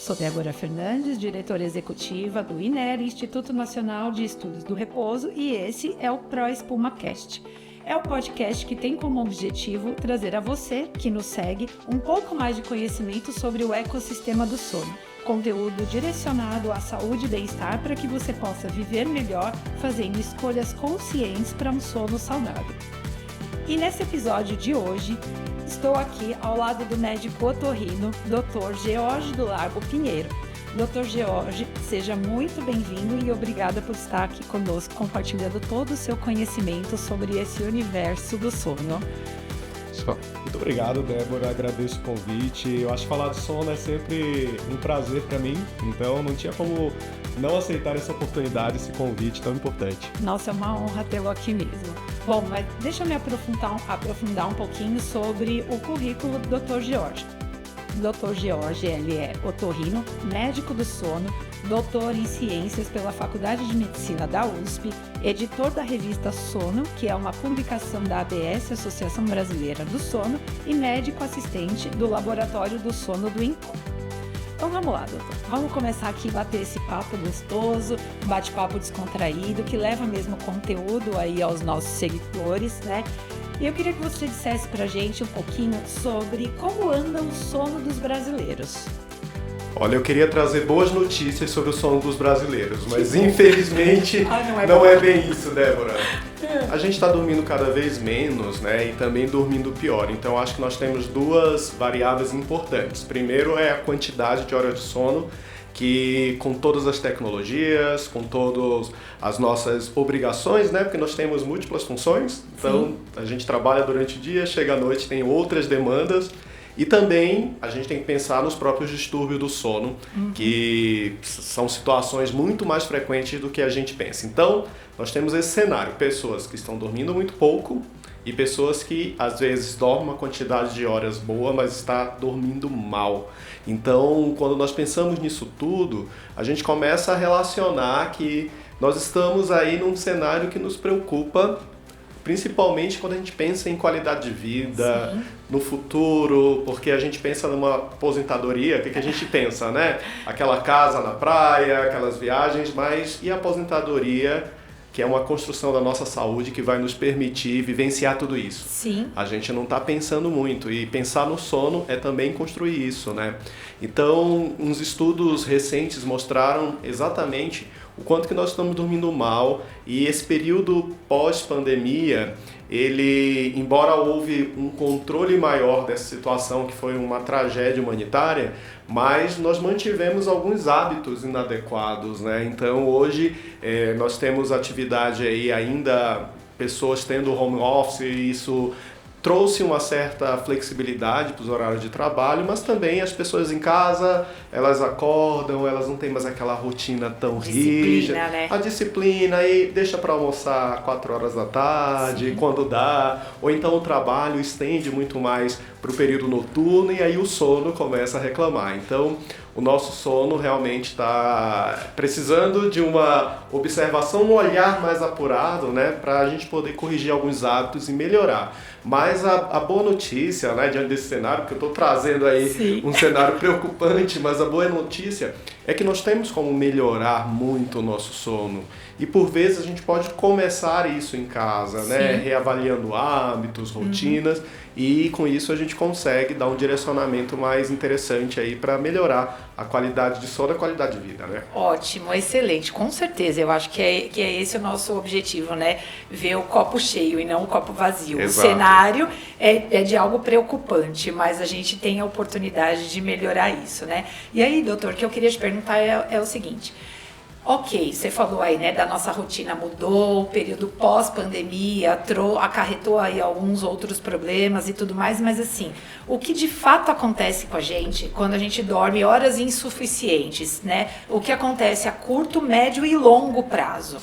Sou Débora Fernandes, diretora executiva do INER, Instituto Nacional de Estudos do Repouso, e esse é o ProEspumaCast. É o podcast que tem como objetivo trazer a você, que nos segue, um pouco mais de conhecimento sobre o ecossistema do sono. Conteúdo direcionado à saúde e bem-estar para que você possa viver melhor, fazendo escolhas conscientes para um sono saudável. E nesse episódio de hoje, estou aqui ao lado do médico otorrino, Dr. George do Largo Pinheiro. Dr. George, seja muito bem-vindo e obrigada por estar aqui conosco, compartilhando todo o seu conhecimento sobre esse universo do sono. Muito obrigado, Débora, agradeço o convite. Eu acho que falar de sono é sempre um prazer para mim, então não tinha como não aceitar essa oportunidade, esse convite tão importante. Nossa, é uma honra tê-lo aqui mesmo. Bom, mas deixa eu me aprofundar um pouquinho sobre o currículo do Dr. George. O Dr. George, ele é otorrino, médico do sono, doutor em ciências pela Faculdade de Medicina da USP, editor da revista Sono, que é uma publicação da ABS, Associação Brasileira do Sono, e médico assistente do Laboratório do Sono do INCOM. Então vamos lá, doutor. Vamos começar aqui a bater esse papo gostoso, bate-papo descontraído, que leva mesmo conteúdo aí aos nossos seguidores, né? E eu queria que você dissesse pra gente um pouquinho sobre como anda o sono dos brasileiros. Olha, eu queria trazer boas notícias sobre o sono dos brasileiros, mas infelizmente não é bem isso, Débora. A gente está dormindo cada vez menos, né, e também dormindo pior. Então acho que nós temos duas variáveis importantes. Primeiro é a quantidade de horas de sono, que com todas as tecnologias, com todas as nossas obrigações, né, porque nós temos múltiplas funções, então a gente trabalha durante o dia, chega à noite, tem outras demandas. E também a gente tem que pensar nos próprios distúrbios do sono, que são situações muito mais frequentes do que a gente pensa. Então, nós temos esse cenário, pessoas que estão dormindo muito pouco e pessoas que às vezes dormem uma quantidade de horas boa, mas está dormindo mal. Então, quando nós pensamos nisso tudo, a gente começa a relacionar que nós estamos aí num cenário que nos preocupa, principalmente quando a gente pensa em qualidade de vida, no futuro, porque a gente pensa numa aposentadoria, o que a gente pensa, né? Aquela casa na praia, aquelas viagens, mas e a aposentadoria, que é uma construção da nossa saúde que vai nos permitir vivenciar tudo isso? Sim. A gente não está pensando muito, e pensar no sono é também construir isso, né? Então, uns estudos recentes mostraram exatamente o quanto que nós estamos dormindo mal, e esse período pós-pandemia, ele, embora houve um controle maior dessa situação, que foi uma tragédia humanitária, mas nós mantivemos alguns hábitos inadequados, né? Então hoje nós temos atividade aí ainda, pessoas tendo home office, e isso trouxe uma certa flexibilidade para os horários de trabalho, mas também as pessoas em casa, elas acordam, elas não têm mais aquela rotina tão rígida. Né? A disciplina, aí deixa para almoçar 4 horas da tarde, quando dá, ou então o trabalho estende muito mais para o período noturno e aí o sono começa a reclamar. Então, o nosso sono realmente está precisando de uma observação, um olhar mais apurado, né, para a gente poder corrigir alguns hábitos e melhorar. Mas a boa notícia, né, diante desse cenário, porque eu estou trazendo aí um cenário preocupante, mas a boa notícia é que nós temos como melhorar muito o nosso sono. E por vezes a gente pode começar isso em casa, né, reavaliando hábitos, rotinas, e com isso a gente consegue dar um direcionamento mais interessante aí para melhorar a qualidade de sono e a qualidade de vida, né? Ótimo, excelente, com certeza. Eu acho que é esse o nosso objetivo, né? Ver o copo cheio e não o copo vazio. Exato. O cenário é de algo preocupante, mas a gente tem a oportunidade de melhorar isso, né? E aí, doutor, o que eu queria te perguntar é o seguinte. Ok, você falou aí, né, da nossa rotina mudou, o período pós-pandemia acarretou aí alguns outros problemas e tudo mais, mas assim, o que de fato acontece com a gente quando a gente dorme horas insuficientes, né? O que acontece a curto, médio e longo prazo?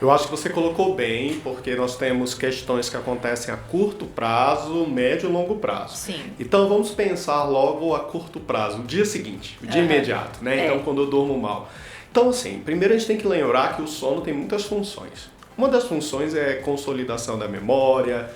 Eu acho que você colocou bem, porque nós temos questões que acontecem a curto prazo, médio e longo prazo. Sim. Então vamos pensar logo a curto prazo, o dia seguinte, o dia imediato, né? Então quando eu durmo mal. Então, assim, primeiro a gente tem que lembrar que o sono tem muitas funções. Uma das funções é consolidação da memória,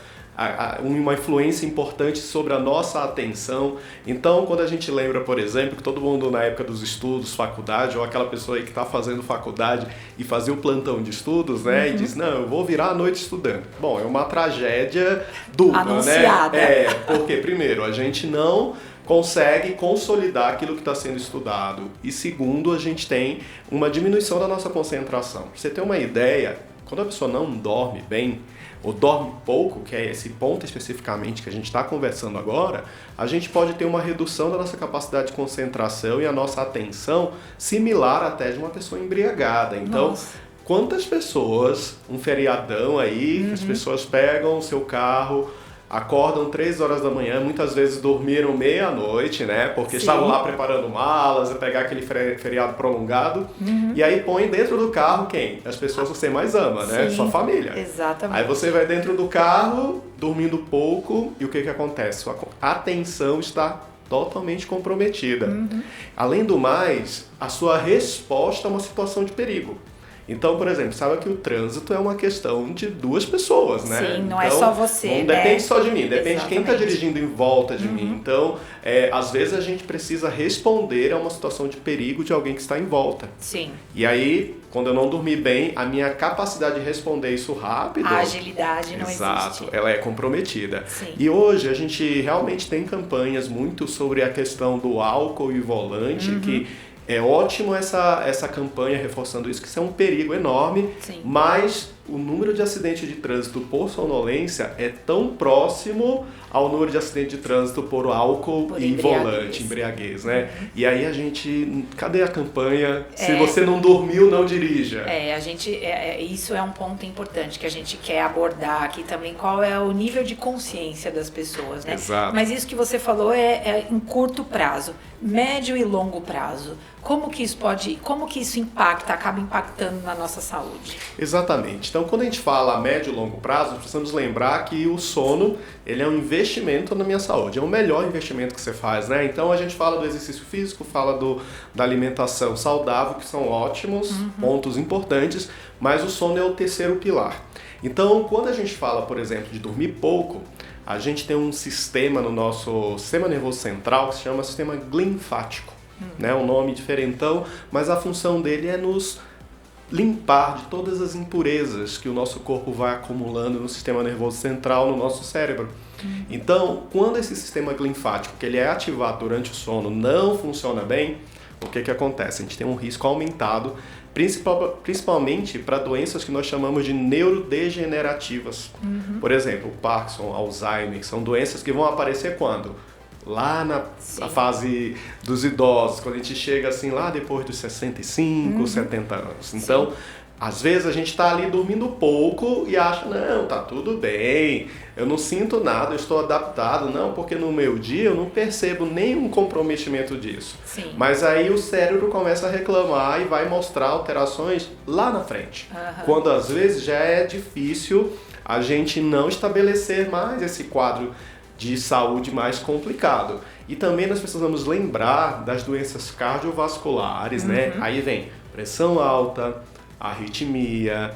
uma influência importante sobre a nossa atenção. Então, quando a gente lembra, por exemplo, que todo mundo na época dos estudos, faculdade, ou aquela pessoa aí que está fazendo faculdade e fazia o plantão de estudos, né, e diz, não, eu vou virar a noite estudando. Bom, é uma tragédia dupla, anunciada, né? Porque, primeiro, a gente não consegue consolidar aquilo que está sendo estudado, e segundo, a gente tem uma diminuição da nossa concentração. Pra você ter uma ideia, quando a pessoa não dorme bem, ou dorme pouco, que é esse ponto especificamente que a gente está conversando agora, a gente pode ter uma redução da nossa capacidade de concentração e a nossa atenção similar até de uma pessoa embriagada. Então, quantas pessoas, um feriadão aí, que as pessoas pegam o seu carro, acordam 3 horas da manhã, muitas vezes dormiram meia-noite, né? Porque estavam lá preparando malas, pegar aquele feriado prolongado. E aí põe dentro do carro quem? As pessoas que você mais ama, né? Sua família. Exatamente. Aí você vai dentro do carro, dormindo pouco, e o que acontece? Sua atenção está totalmente comprometida. Além do mais, a sua resposta a uma situação de perigo. Então, por exemplo, sabe que o trânsito é uma questão de 2 pessoas, né? Sim, não então, é só você, não né? depende só de mim, depende de quem está Exatamente. dirigindo em volta de mim. Então, às vezes a gente precisa responder a uma situação de perigo de alguém que está em volta. Sim. E aí, quando eu não dormir bem, a minha capacidade de responder isso rápido... A agilidade não Exato, existe. ela é comprometida. Sim. E hoje a gente realmente tem campanhas muito sobre a questão do álcool e volante, que... É ótimo essa campanha reforçando isso, que isso é um perigo enorme, mas o número de acidentes de trânsito por sonolência é tão próximo ao número de acidentes de trânsito por álcool e volante, embriaguez, né? E aí a gente... Cadê a campanha? Se você não dormiu, não dirija. Isso é um ponto importante que a gente quer abordar aqui também, qual é o nível de consciência das pessoas, né? Exato. Mas isso que você falou é em curto prazo, médio e longo prazo. Como que isso acaba impactando na nossa saúde? Exatamente. Então, quando a gente fala a médio e longo prazo, precisamos lembrar que o sono, ele é um investimento na minha saúde, é o melhor investimento que você faz, né? Então, a gente fala do exercício físico, fala da alimentação saudável, que são ótimos, pontos importantes, mas o sono é o terceiro pilar. Então, quando a gente fala, por exemplo, de dormir pouco, a gente tem um sistema no nosso sistema nervoso central que se chama sistema linfático. Né, um nome diferentão, mas a função dele é nos limpar de todas as impurezas que o nosso corpo vai acumulando no sistema nervoso central, no nosso cérebro. Então, quando esse sistema linfático, que ele é ativado durante o sono, não funciona bem, o que acontece? A gente tem um risco aumentado, principalmente para doenças que nós chamamos de neurodegenerativas. Por exemplo, Parkinson, Alzheimer, são doenças que vão aparecer quando? Lá na fase dos idosos, quando a gente chega assim lá depois dos 65, 70 anos. Então, às vezes a gente está ali dormindo pouco e acha, não, tá tudo bem, eu não sinto nada, eu estou adaptado. Não, porque no meu dia eu não percebo nenhum comprometimento disso. Mas aí o cérebro começa a reclamar e vai mostrar alterações lá na frente. Quando às vezes já é difícil a gente não estabelecer mais esse quadro de saúde mais complicado. E também nós precisamos lembrar das doenças cardiovasculares, né? Aí vem pressão alta, arritmia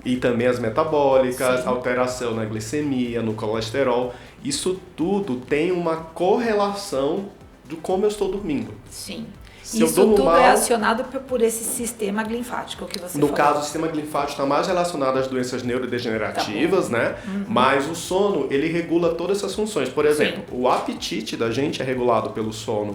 e também as metabólicas, alteração na glicemia, no colesterol. Isso tudo tem uma correlação de como eu estou dormindo. Sim. Isso tudo é acionado por esse sistema linfático que você falou. No caso, o sistema linfático está mais relacionado às doenças neurodegenerativas, né? Mas o sono, ele regula todas essas funções. Por exemplo, o apetite da gente é regulado pelo sono.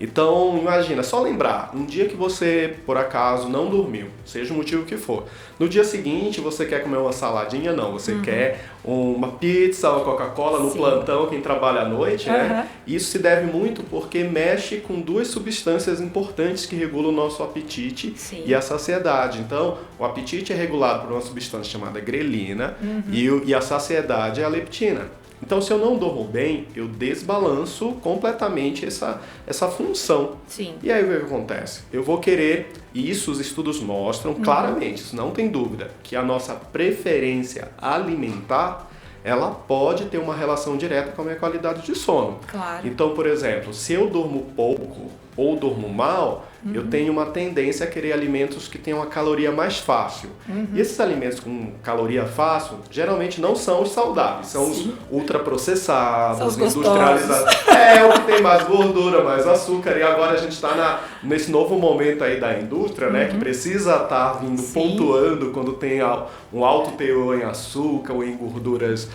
Então, imagina, só lembrar, um dia que você, por acaso, não dormiu, seja o motivo que for, no dia seguinte você quer comer uma saladinha? Não, você quer uma pizza, uma Coca-Cola no plantão, quem trabalha à noite, né? Isso se deve muito porque mexe com 2 substâncias importantes que regulam o nosso apetite e a saciedade. Então, o apetite é regulado por uma substância chamada grelina e a saciedade é a leptina. Então, se eu não durmo bem, eu desbalanço completamente essa função. E aí o que acontece? Eu vou querer, e isso os estudos mostram claramente, isso não tem dúvida, que a nossa preferência alimentar, ela pode ter uma relação direta com a minha qualidade de sono. Então, por exemplo, se eu durmo pouco, ou durmo mal, eu tenho uma tendência a querer alimentos que tenham uma caloria mais fácil. E esses alimentos com caloria fácil, geralmente não são os saudáveis, são os ultraprocessados, são os industrializados. É o que tem mais gordura, mais açúcar. E agora a gente está nesse novo momento aí da indústria, né, que precisa estar vindo pontuando quando tem um alto teor em açúcar ou em gorduras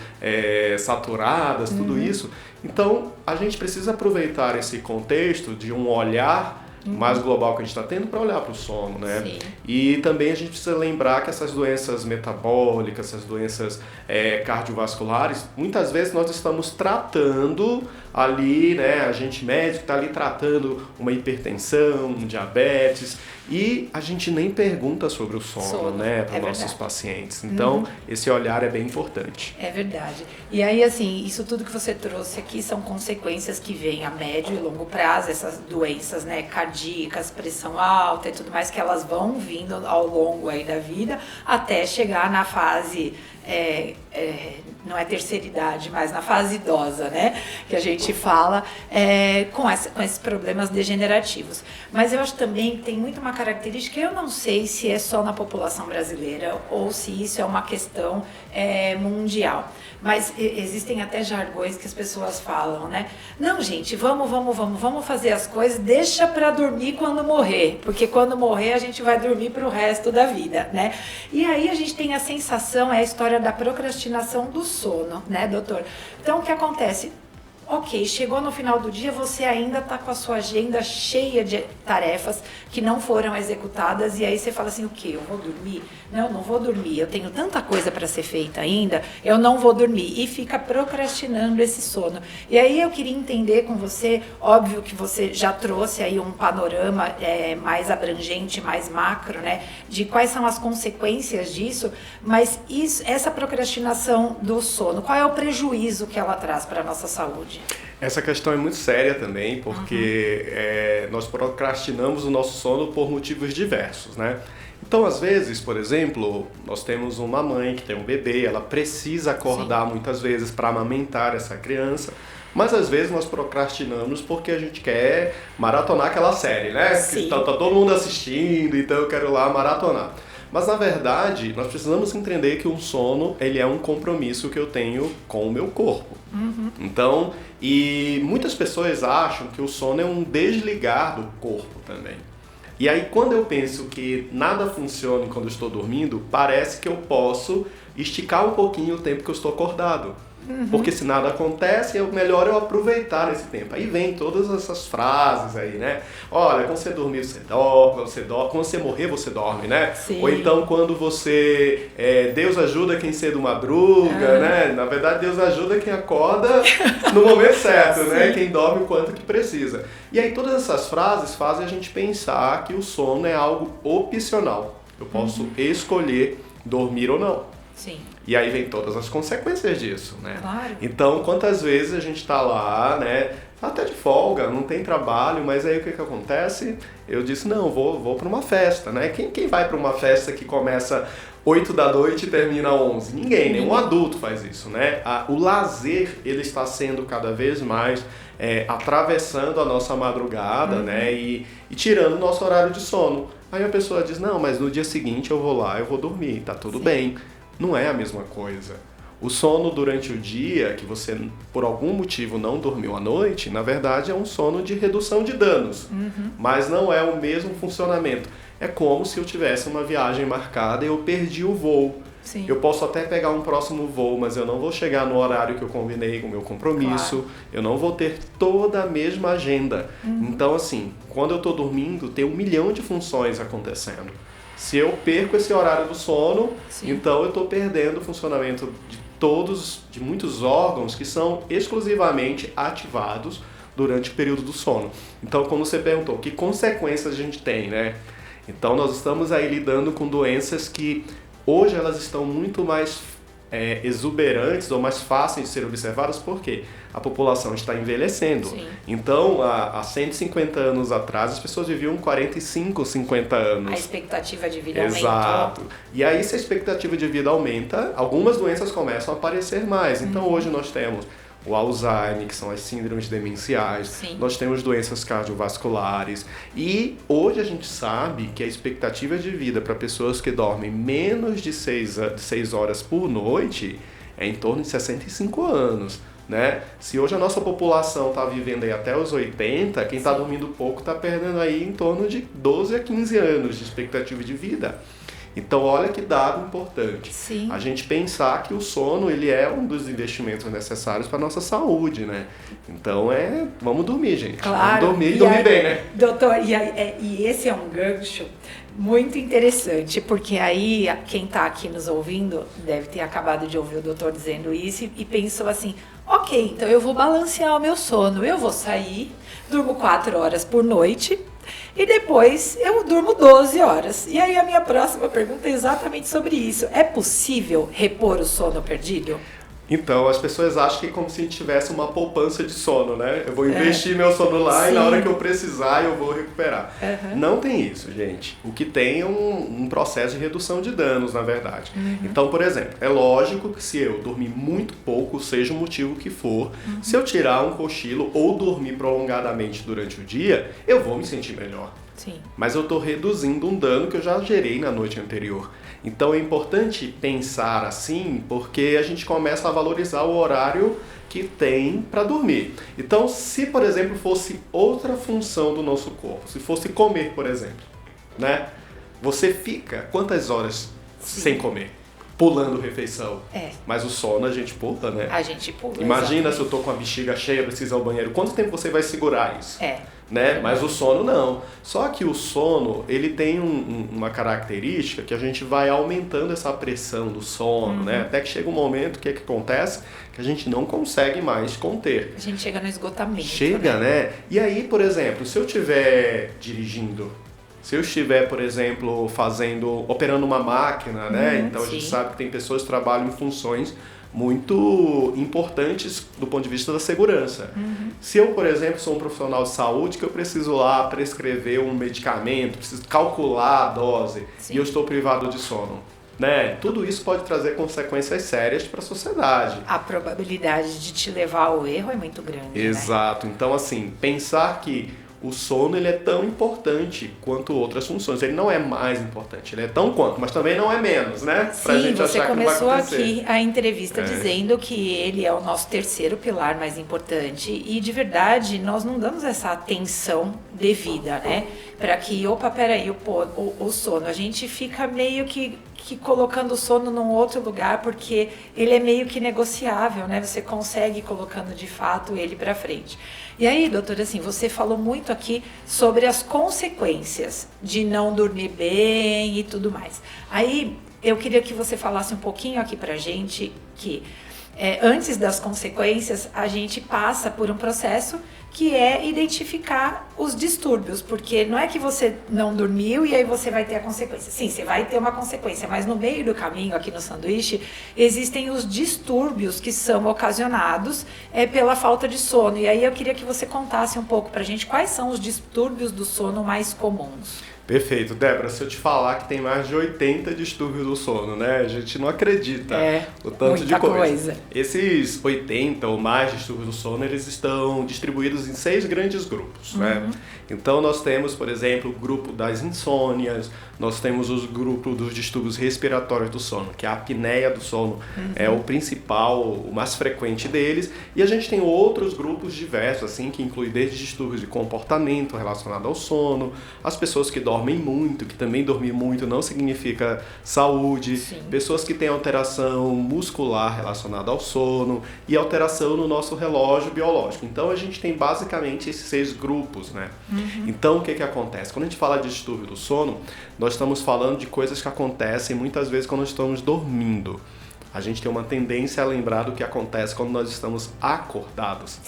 saturadas, tudo isso. Então, a gente precisa aproveitar esse contexto de um olhar mais global que a gente está tendo para olhar para o sono, né? Sim. E também a gente precisa lembrar que essas doenças metabólicas, essas doenças cardiovasculares, muitas vezes nós estamos tratando ali, né? A gente médico está ali tratando uma hipertensão, um diabetes, e a gente nem pergunta sobre o sono, né? Para nossos pacientes. Então, esse olhar é bem importante. É verdade. E aí, assim, isso tudo que você trouxe aqui são consequências que vêm a médio e longo prazo, essas doenças, né, cardíacas, pressão alta e tudo mais, que elas vão vindo ao longo aí da vida até chegar na fase, não é terceira idade, mas na fase idosa, né, que a gente fala, com esses problemas degenerativos. Mas eu acho também que tem muito uma característica, eu não sei se é só na população brasileira ou se isso é uma questão mundial. Mas existem até jargões que as pessoas falam, né? Não, gente, vamos fazer as coisas, deixa pra dormir quando morrer, porque quando morrer a gente vai dormir pro resto da vida, né? E aí a gente tem a sensação, a história da procrastinação do sono, né, doutor? Então, o que acontece? Ok, chegou no final do dia, você ainda está com a sua agenda cheia de tarefas que não foram executadas e aí você fala assim, o quê? Eu vou dormir? Não vou dormir, eu tenho tanta coisa para ser feita ainda, eu não vou dormir e fica procrastinando esse sono. E aí eu queria entender com você, óbvio que você já trouxe aí um panorama mais abrangente, mais macro, né, de quais são as consequências disso, mas essa procrastinação do sono, qual é o prejuízo que ela traz para a nossa saúde? Essa questão é muito séria também, porque nós procrastinamos o nosso sono por motivos diversos, né? Então, às vezes, por exemplo, nós temos uma mãe que tem um bebê, ela precisa acordar muitas vezes para amamentar essa criança, mas às vezes nós procrastinamos porque a gente quer maratonar aquela série, né? Sim. Então, tá todo mundo assistindo, então eu quero lá maratonar. Mas, na verdade, nós precisamos entender que o sono, ele é um compromisso que eu tenho com o meu corpo. Então, e muitas pessoas acham que o sono é um desligar do corpo também. E aí, quando eu penso que nada funciona quando eu estou dormindo, parece que eu posso esticar um pouquinho o tempo que eu estou acordado. Porque se nada acontece, é melhor eu aproveitar esse tempo. Aí vem todas essas frases aí, né? Olha, quando você dormir, você dorme, quando você morrer, você dorme, né? Sim. Ou então quando você... Deus ajuda quem cedo madruga, né? Na verdade, Deus ajuda quem acorda no momento certo, né? Quem dorme o quanto que precisa. E aí todas essas frases fazem a gente pensar que o sono é algo opcional. Eu posso escolher dormir ou não. Sim. E aí vem todas as consequências disso, né? Claro. Então, quantas vezes a gente tá lá, né? Até de folga, não tem trabalho, mas aí o que acontece? Eu disse, não, vou para uma festa, né? Quem vai para uma festa que começa 8 da noite e termina 11? Ninguém, nenhum adulto faz isso, né? O lazer, ele está sendo cada vez mais atravessando a nossa madrugada, né? E tirando o nosso horário de sono. Aí a pessoa diz, não, mas no dia seguinte eu vou lá, eu vou dormir, tá tudo bem. Não é a mesma coisa. O sono durante o dia, que você por algum motivo não dormiu à noite, na verdade é um sono de redução de danos, mas não é o mesmo funcionamento. É como se eu tivesse uma viagem marcada e eu perdi o voo. Sim. Eu posso até pegar um próximo voo, mas eu não vou chegar no horário que eu combinei com o meu compromisso, claro. Eu não vou ter toda a mesma agenda. Então, assim, quando eu estou dormindo, tem 1 milhão de funções acontecendo. Se eu perco esse horário do sono, Sim. Então eu estou perdendo o funcionamento de muitos órgãos que são exclusivamente ativados durante o período do sono. Então, quando você perguntou que consequências a gente tem, né? Então, nós estamos aí lidando com doenças que hoje elas estão muito mais exuberantes ou mais fáceis de ser observadas, porque a população está envelhecendo. Sim. Então, há 150 anos atrás, as pessoas viviam 45, 50 anos. A expectativa de vida aumentou. Exato. E aí, se a expectativa de vida aumenta, algumas doenças começam a aparecer mais. Então, hoje nós temos o Alzheimer, que são as síndromes demenciais. Sim. Nós temos doenças cardiovasculares. E hoje a gente sabe que a expectativa de vida para pessoas que dormem menos de 6 horas por noite é em torno de 65 anos. Né? Se hoje a nossa população está vivendo aí até os 80, quem está dormindo pouco está perdendo aí em torno de 12 a 15 anos de expectativa de vida. Então, olha que dado importante. Sim. A gente pensar que o sono ele é um dos investimentos necessários para a nossa saúde, né? Então, vamos dormir, gente. Claro. Vamos dormir e dormir bem, né? Doutor, e esse é um gancho muito interessante, porque aí quem está aqui nos ouvindo deve ter acabado de ouvir o doutor dizendo isso e pensou assim, ok, então eu vou balancear o meu sono, eu vou sair, durmo 4 horas por noite, e depois eu durmo 12 horas. E aí a minha próxima pergunta é exatamente sobre isso. É possível repor o sono perdido? Então, as pessoas acham que é como se a gente tivesse uma poupança de sono, né? Eu vou investir meu sono lá e na hora que eu precisar eu vou recuperar. Não tem isso, gente. O que tem é um processo de redução de danos, na verdade. Então, por exemplo, é lógico que se eu dormir muito pouco, seja o motivo que for, se eu tirar um cochilo ou dormir prolongadamente durante o dia, eu vou me sentir melhor. Sim. Mas eu estou reduzindo um dano que eu já gerei na noite anterior. Então é importante pensar assim, porque a gente começa a valorizar o horário que tem para dormir. Então, se por exemplo fosse outra função do nosso corpo, se fosse comer, por exemplo, né? Você fica quantas horas sem comer? Pulando refeição. Mas o sono a gente pula, né? A gente pula. Imagina se eu tô com a bexiga cheia, preciso ir ao banheiro. Quanto tempo você vai segurar isso? Né? Mas o sono não. Só que o sono, ele tem uma característica que a gente vai aumentando essa pressão do sono, né? Até que chega um momento, o que acontece? Que a gente não consegue mais conter. A gente chega no esgotamento. Chega, né? E aí, por exemplo, se eu estiver dirigindo, se eu estiver, por exemplo, operando uma máquina, né? Então a gente sabe que tem pessoas que trabalham em funções muito importantes do ponto de vista da segurança. Se eu, por exemplo, sou um profissional de saúde que eu preciso lá prescrever um medicamento, preciso calcular a dose e eu estou privado de sono, né? Tudo isso pode trazer consequências sérias para a sociedade. A probabilidade de te levar ao erro é muito grande. Exato. Né? Então, assim, pensar que o sono ele é tão importante quanto outras funções. Ele não é mais importante, ele é tão quanto, mas também não é menos, né? Pra gente você achar começou que não vai acontecer. Aqui a entrevista dizendo que ele é o nosso terceiro pilar mais importante e de verdade nós não damos essa atenção devida, né? Para que, peraí, o sono, a gente fica meio que colocando o sono num outro lugar porque ele é meio que negociável, né? Você consegue ir colocando de fato ele para frente. E aí, doutora, assim, você falou muito aqui sobre as consequências de não dormir bem e tudo mais. Aí, eu queria que você falasse um pouquinho aqui pra gente que antes das consequências, a gente passa por um processo que é identificar os distúrbios, porque não é que você não dormiu e aí você vai ter a consequência. Sim, você vai ter uma consequência, mas no meio do caminho, aqui no sanduíche, existem os distúrbios que são ocasionados pela falta de sono. E aí eu queria que você contasse um pouco pra gente quais são os distúrbios do sono mais comuns. Perfeito. Débora, se eu te falar que tem mais de 80 distúrbios do sono, né? A gente não acredita o tanto de coisa. Esses 80 ou mais distúrbios do sono, eles estão distribuídos em 6 grandes grupos, né? Então nós temos, por exemplo, o grupo das insônias, nós temos os grupos dos distúrbios respiratórios do sono, que é a apneia do sono é o principal, o mais frequente deles, e a gente tem outros grupos diversos, assim, que inclui desde distúrbios de comportamento relacionado ao sono, as pessoas que dormem muito, que também dormir muito não significa saúde, pessoas que têm alteração muscular relacionada ao sono e alteração no nosso relógio biológico. Então a gente tem basicamente esses 6 grupos, né? Então o que acontece? Quando a gente fala de distúrbio do sono, nós estamos falando de coisas que acontecem muitas vezes quando nós estamos dormindo. A gente tem uma tendência a lembrar do que acontece quando nós estamos acordados.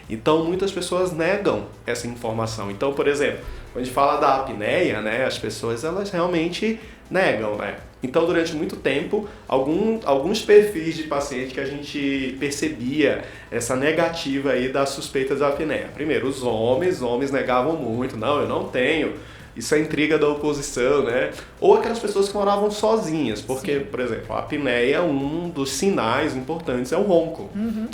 Então muitas pessoas negam essa informação. Então, por exemplo, quando a gente fala da apneia, né, as pessoas elas realmente negam, né? Então, durante muito tempo, alguns perfis de paciente que a gente percebia essa negativa aí das suspeitas da apneia. Primeiro, os homens negavam muito, não, eu não tenho. Isso é intriga da oposição, né? Ou aquelas pessoas que moravam sozinhas, porque, por exemplo, a apneia, um dos sinais importantes é o ronco,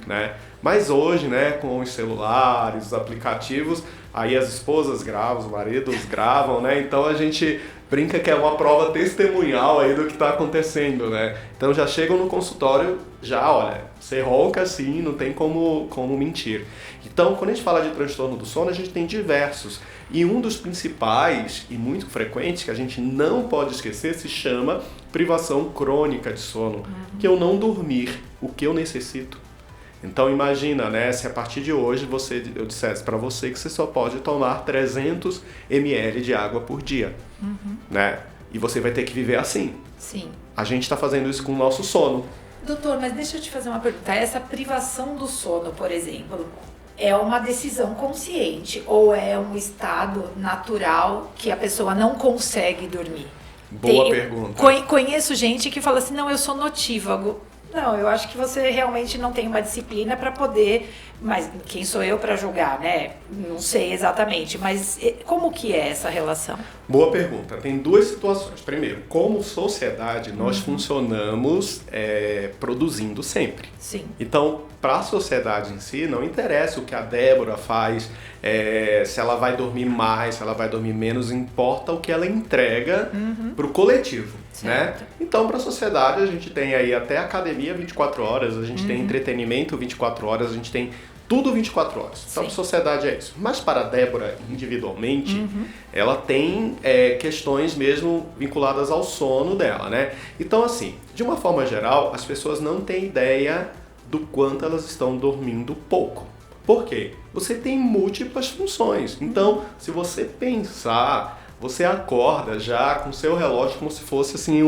né? Mas hoje, né, com os celulares, os aplicativos, aí as esposas gravam, os maridos gravam, né? Então a gente brinca que é uma prova testemunhal aí do que está acontecendo, né? Então já chegam no consultório, já, olha, você ronca assim, não tem como mentir. Então, quando a gente fala de transtorno do sono, a gente tem diversos. E um dos principais e muito frequentes, que a gente não pode esquecer, se chama privação crônica de sono. Que eu não dormir o que eu necessito. Então imagina, né, se a partir de hoje eu dissesse para você que você só pode tomar 300 ml de água por dia, né? E você vai ter que viver assim. Sim. A gente está fazendo isso com o nosso sono. Doutor, mas deixa eu te fazer uma pergunta. Essa privação do sono, por exemplo, é uma decisão consciente ou é um estado natural que a pessoa não consegue dormir? Boa pergunta. Conheço gente que fala assim, não, eu sou notívago. Não, eu acho que você realmente não tem uma disciplina para poder... Mas quem sou eu para julgar, né? Não sei exatamente, mas como que é essa relação? Boa pergunta. Tem duas situações. Primeiro, como sociedade, nós funcionamos produzindo sempre. Sim. Então, para a sociedade em si, não interessa o que a Débora faz, se ela vai dormir mais, se ela vai dormir menos, importa o que ela entrega para o coletivo. Né? Então, para a sociedade, a gente tem aí até academia 24 horas, a gente tem entretenimento 24 horas, a gente tem tudo 24 horas. Então, para a sociedade é isso. Mas para a Débora, individualmente, ela tem questões mesmo vinculadas ao sono dela, né? Então, assim, de uma forma geral, as pessoas não têm ideia do quanto elas estão dormindo pouco. Por quê? Você tem múltiplas funções. Então, se você pensar... Você acorda já com o seu relógio como se fosse assim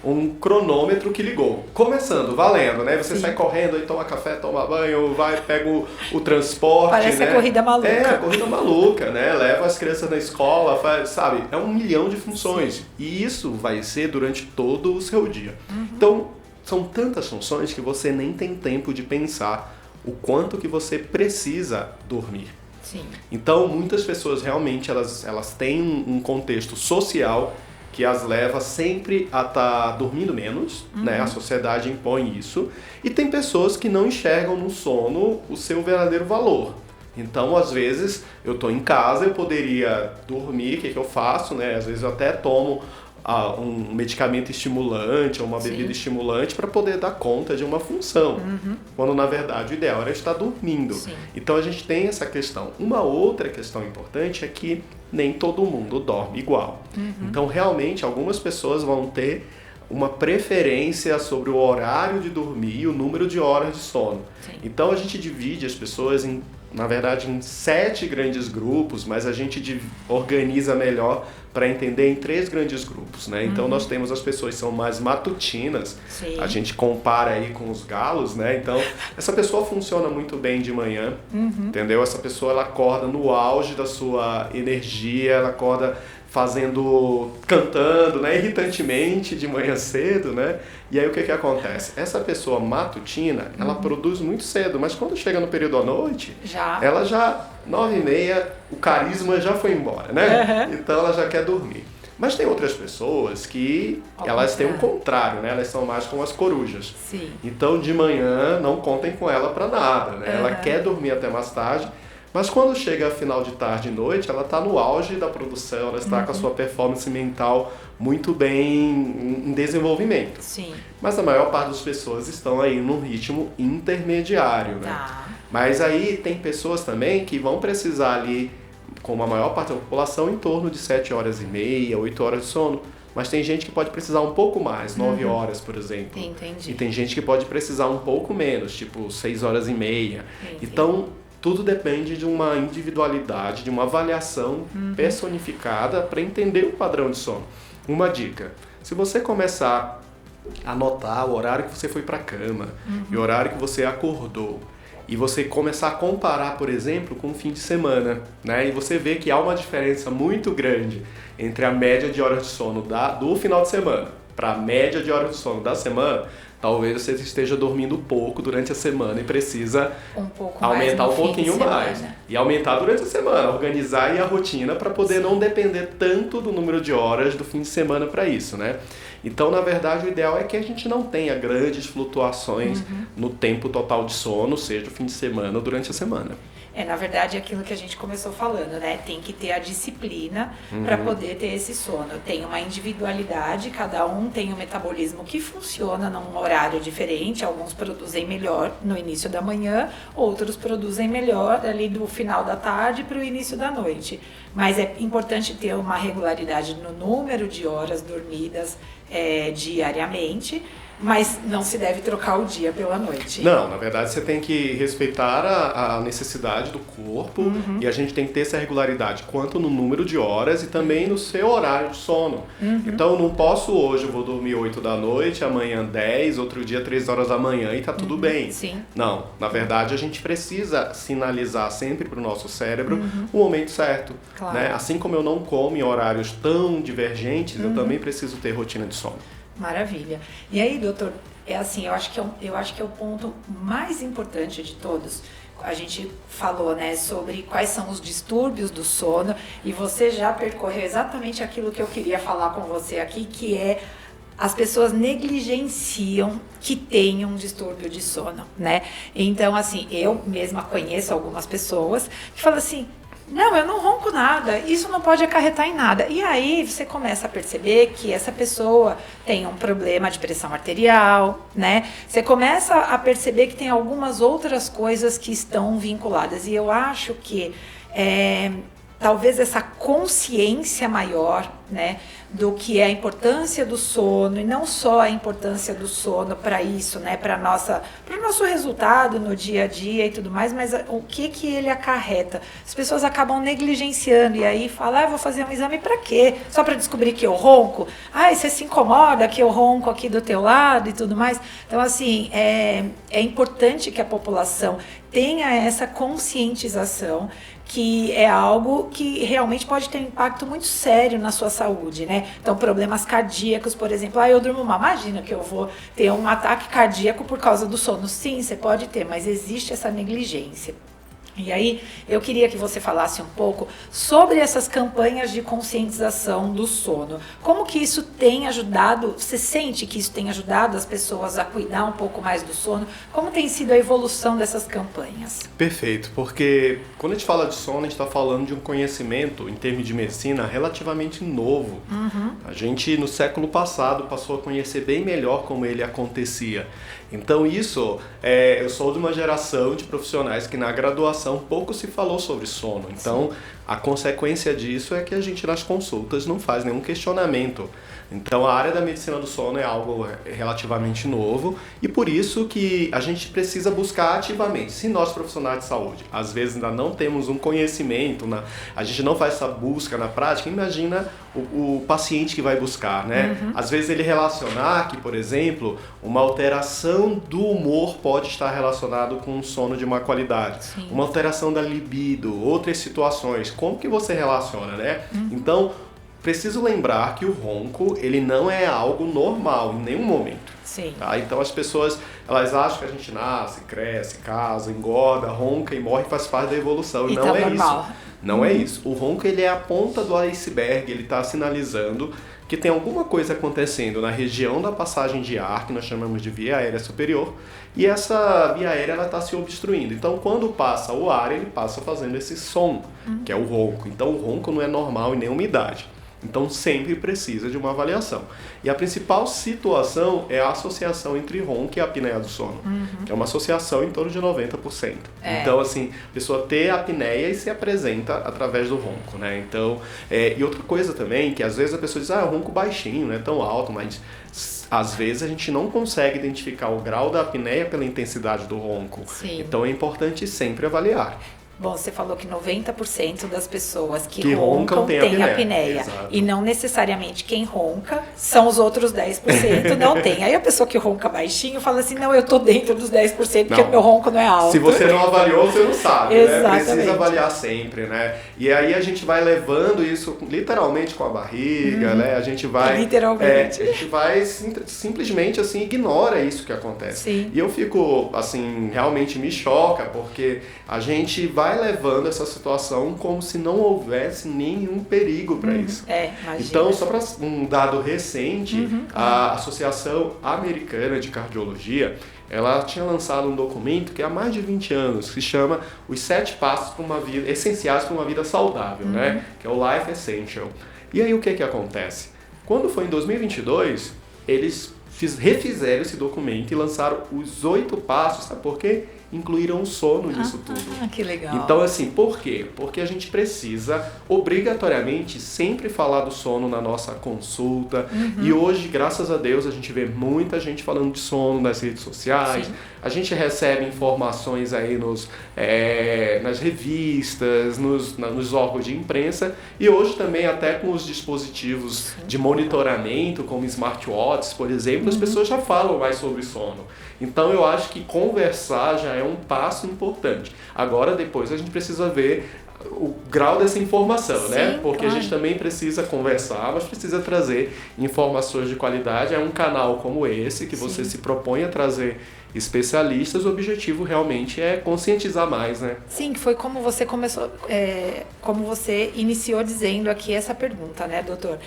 um cronômetro que ligou. Começando, valendo, né? Você sai correndo, aí toma café, toma banho, vai, pega o transporte. Parece né? a corrida maluca. A corrida maluca, né? Leva as crianças na escola, faz, sabe? É 1 milhão de funções. Sim. E isso vai ser durante todo o seu dia. Então, são tantas funções que você nem tem tempo de pensar o quanto que você precisa dormir. Sim. Então, muitas pessoas realmente elas têm um contexto social que as leva sempre a estar dormindo menos, né? A sociedade impõe isso. E tem pessoas que não enxergam no sono o seu verdadeiro valor. Então, às vezes, eu estou em casa, eu poderia dormir, o que eu faço, né? Às vezes eu até tomo um medicamento estimulante ou uma bebida estimulante para poder dar conta de uma função, quando na verdade o ideal era estar dormindo. Sim. Então a gente tem essa questão. Uma outra questão importante é que nem todo mundo dorme igual. Então realmente algumas pessoas vão ter uma preferência sobre o horário de dormir e o número de horas de sono. Sim. Então a gente divide as pessoas na verdade, em 7 grandes grupos, mas a gente organiza melhor para entender em 3 grandes grupos, né? Então, nós temos as pessoas que são mais matutinas, Sim. A gente compara aí com os galos, né? Então, essa pessoa funciona muito bem de manhã, entendeu? Essa pessoa, ela acorda no auge da sua energia, ela acorda cantando, né, irritantemente de manhã cedo, né? E aí o que acontece? Essa pessoa matutina, ela produz muito cedo, mas quando chega no período à noite, ela já, 9h30, o carisma já foi embora, né? Então ela já quer dormir. Mas tem outras pessoas que elas têm o contrário, né? Elas são mais como as corujas. Sim. Então de manhã não contem com ela para nada, né? Ela quer dormir até mais tarde. Mas quando chega final de tarde e noite, ela está no auge da produção, ela está com a sua performance mental muito bem em desenvolvimento. Sim. Mas a maior parte das pessoas estão aí num ritmo intermediário, né? Tá. Mas aí tem pessoas também que vão precisar ali, como a maior parte da população, em torno de 7h30, 8 horas de sono. Mas tem gente que pode precisar um pouco mais, 9 horas, por exemplo. Entendi. E tem gente que pode precisar um pouco menos, tipo 6h30. Entendi. Então, tudo depende de uma individualidade, de uma avaliação personificada para entender o padrão de sono. Uma dica, se você começar a anotar o horário que você foi para a cama e o horário que você acordou, e você começar a comparar, por exemplo, com o fim de semana, né? E você vê que há uma diferença muito grande entre a média de horas de sono do final de semana para a média de horas de sono da semana, talvez você esteja dormindo pouco durante a semana e precisa aumentar um pouquinho mais. E aumentar durante a semana, organizar aí a rotina para poder não depender tanto do número de horas do fim de semana para isso, né? Então, na verdade, o ideal é que a gente não tenha grandes flutuações no tempo total de sono, seja o fim de semana ou durante a semana. Na verdade, é aquilo que a gente começou falando, né? Tem que ter a disciplina para poder ter esse sono. Tem uma individualidade, cada um tem um metabolismo que funciona num horário diferente. Alguns produzem melhor no início da manhã, outros produzem melhor ali do final da tarde para o início da noite. Mas é importante ter uma regularidade no número de horas dormidas diariamente. Mas não se deve trocar o dia pela noite. Não, na verdade você tem que respeitar a necessidade do corpo e a gente tem que ter essa regularidade quanto no número de horas e também no seu horário de sono. Então eu não posso hoje, eu vou dormir 8 da noite, amanhã 10, outro dia 3 horas da manhã e tá tudo bem. Sim. Não, na verdade a gente precisa sinalizar sempre para o nosso cérebro o momento certo. Claro. Né? Assim como eu não como em horários tão divergentes, eu também preciso ter rotina de sono. Maravilha. E aí, doutor, eu acho que é o ponto mais importante de todos. A gente falou, né, sobre quais são os distúrbios do sono e você já percorreu exatamente aquilo que eu queria falar com você aqui, que é as pessoas negligenciam que tem um distúrbio de sono, né? Então, assim, eu mesma conheço algumas pessoas que falam assim: não, eu não ronco nada, isso não pode acarretar em nada. E aí você começa a perceber que essa pessoa tem um problema de pressão arterial, né? Você começa a perceber que tem algumas outras coisas que estão vinculadas. E eu acho que talvez essa consciência maior, né, do que é a importância do sono, e não só a importância do sono para isso, né, para o nosso resultado no dia a dia e tudo mais, mas o que ele acarreta. As pessoas acabam negligenciando e aí falam: eu vou fazer um exame para quê? Só para descobrir que eu ronco? Você se incomoda que eu ronco aqui do teu lado e tudo mais? Então, assim, é importante que a população tenha essa conscientização, que é algo que realmente pode ter um impacto muito sério na sua saúde, né? Então, problemas cardíacos, por exemplo, eu durmo mal, imagina que eu vou ter um ataque cardíaco por causa do sono. Sim, você pode ter, mas existe essa negligência. E aí, eu queria que você falasse um pouco sobre essas campanhas de conscientização do sono. Como que isso tem ajudado, você sente que isso tem ajudado as pessoas a cuidar um pouco mais do sono? Como tem sido a evolução dessas campanhas? Perfeito, porque quando a gente fala de sono, a gente está falando de um conhecimento, em termos de medicina, relativamente novo. A gente, no século passado, passou a conhecer bem melhor como ele acontecia. Então isso, eu sou de uma geração de profissionais que na graduação pouco se falou sobre sono. Então a consequência disso é que a gente nas consultas não faz nenhum questionamento. Então a área da medicina do sono é algo relativamente novo e por isso que a gente precisa buscar ativamente. Se nós profissionais de saúde, às vezes ainda não temos um conhecimento, a gente não faz essa busca na prática, imagina o paciente que vai buscar, né? Às vezes ele relacionar que, por exemplo, uma alteração do humor pode estar relacionado com um sono de má qualidade. Sim. Uma alteração da libido, outras situações. Como que você relaciona, né? Então, preciso lembrar que o ronco, ele não é algo normal em nenhum momento. Sim. Tá? Então as pessoas, elas acham que a gente nasce, cresce, casa, engorda, ronca e morre, faz parte da evolução. E não tá é normal. isso. Não é isso. O ronco, ele é a ponta do iceberg, ele está sinalizando que tem alguma coisa acontecendo na região da passagem de ar, que nós chamamos de via aérea superior, e essa via aérea está se obstruindo. Então, quando passa o ar, ele passa fazendo esse som, que é o ronco. Então, o ronco não é normal em nenhuma idade. Então, sempre precisa de uma avaliação. E a principal situação é a associação entre ronco e a apneia do sono, que é uma associação em torno de 90%. Então, assim, a pessoa tem a apneia e se apresenta através do ronco, né? Então, e outra coisa também, que às vezes a pessoa diz: o ronco baixinho, não é tão alto, mas às vezes a gente não consegue identificar o grau da apneia pela intensidade do ronco. Sim. Então, é importante sempre avaliar. Bom, você falou que 90% das pessoas que roncam têm apneia. Exato. E não necessariamente quem ronca são os outros 10% não tem. Aí a pessoa que ronca baixinho fala assim: não, eu tô dentro dos 10% porque o meu ronco não é alto. Se você não avaliou, você não sabe, Exatamente. né? Precisa avaliar sempre, né? E aí a gente vai levando isso literalmente com a barriga, né? A gente vai... Literalmente. A gente vai simplesmente, assim, ignora isso que acontece. Sim. E eu fico, assim, realmente me choca, porque a gente vai vai levando essa situação como se não houvesse nenhum perigo para isso. Imagina. Então, só para um dado recente, a Associação Americana de Cardiologia, ela tinha lançado um documento que há mais de 20 anos, que se chama Os 7 Passos para uma vida, Essenciais para uma Vida Saudável, né? Que é o Life Essential. E aí o que acontece? Quando foi em 2022, eles refizeram esse documento e lançaram os 8 passos, sabe por quê? Incluíram o sono nisso tudo. Que legal. Então, assim, por quê? Porque a gente precisa, obrigatoriamente, sempre falar do sono na nossa consulta. E hoje, graças a Deus, a gente vê muita gente falando de sono nas redes sociais. Sim. A gente recebe informações aí nas revistas, nos órgãos de imprensa. E hoje também, até com os dispositivos de monitoramento, como smartwatches, por exemplo, as pessoas já falam mais sobre sono. Então eu acho que conversar já é um passo importante. Agora depois a gente precisa ver o grau dessa informação, né? Porque a gente também precisa conversar, mas precisa trazer informações de qualidade. É um canal como esse que você se propõe a trazer especialistas, o objetivo realmente é conscientizar mais, né? Sim, foi como você começou, como você iniciou dizendo aqui essa pergunta, né, doutor?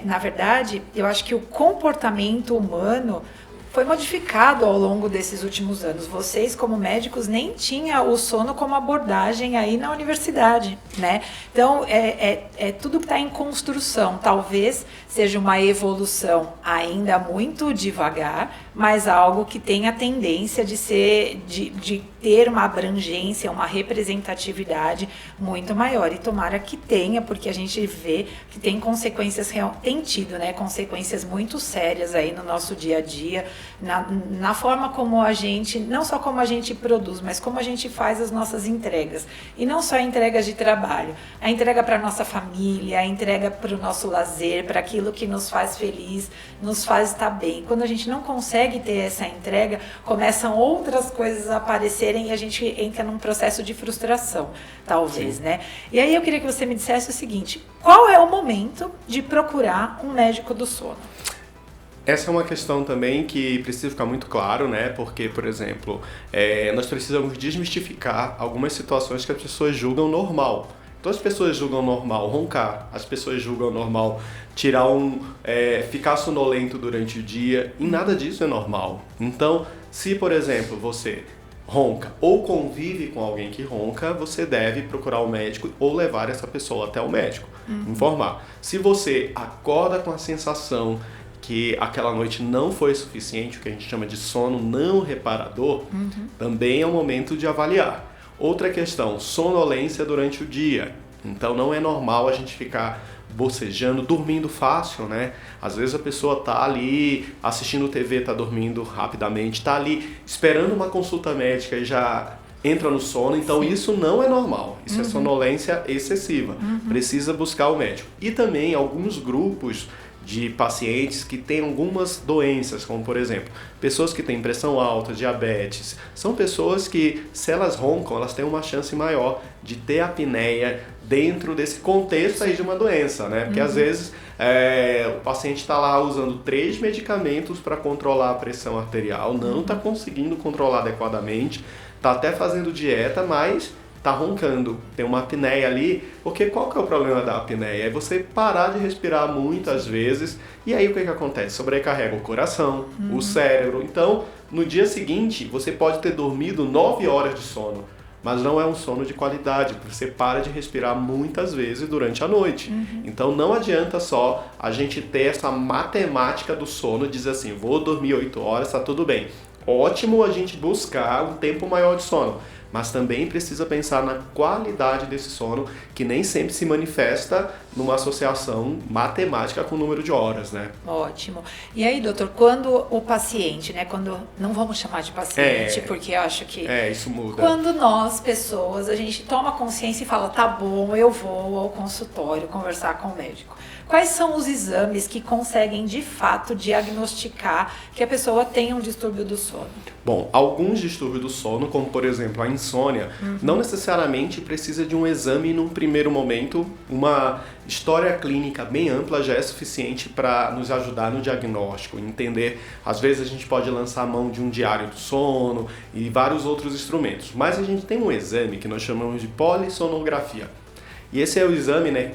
Na verdade, eu acho que o comportamento humano foi modificado ao longo desses últimos anos. Vocês, como médicos, nem tinham o sono como abordagem aí na universidade, né? Então, tudo que está em construção. Talvez seja uma evolução ainda muito devagar, mas algo que tem a tendência de ter uma abrangência, uma representatividade muito maior. E tomara que tenha, porque a gente vê que tem consequências, tem tido, né, consequências muito sérias aí no nosso dia a dia, na forma como a gente, não só como a gente produz, mas como a gente faz as nossas entregas. E não só entregas de trabalho, a entrega para a nossa família, a entrega para o nosso lazer, para aquilo que nos faz feliz, nos faz estar bem. Quando a gente não consegue ter essa entrega, começam outras coisas a aparecerem e a gente entra num processo de frustração, talvez, né? E aí eu queria que você me dissesse o seguinte: qual é o momento de procurar um médico do sono? Essa é uma questão também que precisa ficar muito claro, né? Porque, por exemplo, nós precisamos desmistificar algumas situações que as pessoas julgam normal. Então as pessoas julgam normal roncar, as pessoas julgam normal ficar sonolento durante o dia, e nada disso é normal. Então, se, por exemplo, você ronca ou convive com alguém que ronca, você deve procurar um médico ou levar essa pessoa até o médico, informar. Se você acorda com a sensação que aquela noite não foi suficiente, o que a gente chama de sono não reparador, também é o momento de avaliar. Outra questão, sonolência durante o dia. Então não é normal a gente ficar bocejando, dormindo fácil, né? Às vezes a pessoa tá ali assistindo TV, tá dormindo rapidamente, tá ali esperando uma consulta médica e já entra no sono. Então isso não é normal, isso é sonolência excessiva. Precisa buscar o médico. E também alguns grupos de pacientes que têm algumas doenças, como por exemplo, pessoas que têm pressão alta, diabetes, são pessoas que, se elas roncam, elas têm uma chance maior de ter apneia dentro desse contexto aí de uma doença, né? Porque às vezes o paciente está lá usando 3 medicamentos para controlar a pressão arterial, não está conseguindo controlar adequadamente, está até fazendo dieta, mas tá roncando, tem uma apneia ali, porque qual que é o problema da apneia? É você parar de respirar muitas vezes, e aí o que acontece? Sobrecarrega o coração, o cérebro. Então, no dia seguinte, você pode ter dormido 9 horas de sono, mas não é um sono de qualidade, porque você para de respirar muitas vezes durante a noite. Então não adianta só a gente ter essa matemática do sono, dizer assim, vou dormir 8 horas, tá tudo bem. Ótimo a gente buscar um tempo maior de sono, mas também precisa pensar na qualidade desse sono, que nem sempre se manifesta numa associação matemática com o número de horas, né? Ótimo. E aí, doutor, quando o paciente, né, quando não vamos chamar de paciente, porque eu acho que isso muda. Quando nós, pessoas, a gente toma consciência e fala, tá bom, eu vou ao consultório conversar com o médico. Quais são os exames que conseguem, de fato, diagnosticar que a pessoa tem um distúrbio do sono? Bom, alguns distúrbios do sono, como por exemplo a insônia, não necessariamente precisa de um exame num primeiro momento. Uma história clínica bem ampla já é suficiente para nos ajudar no diagnóstico, entender. Às vezes a gente pode lançar a mão de um diário do sono e vários outros instrumentos. Mas a gente tem um exame que nós chamamos de polissonografia. E esse é o exame, né,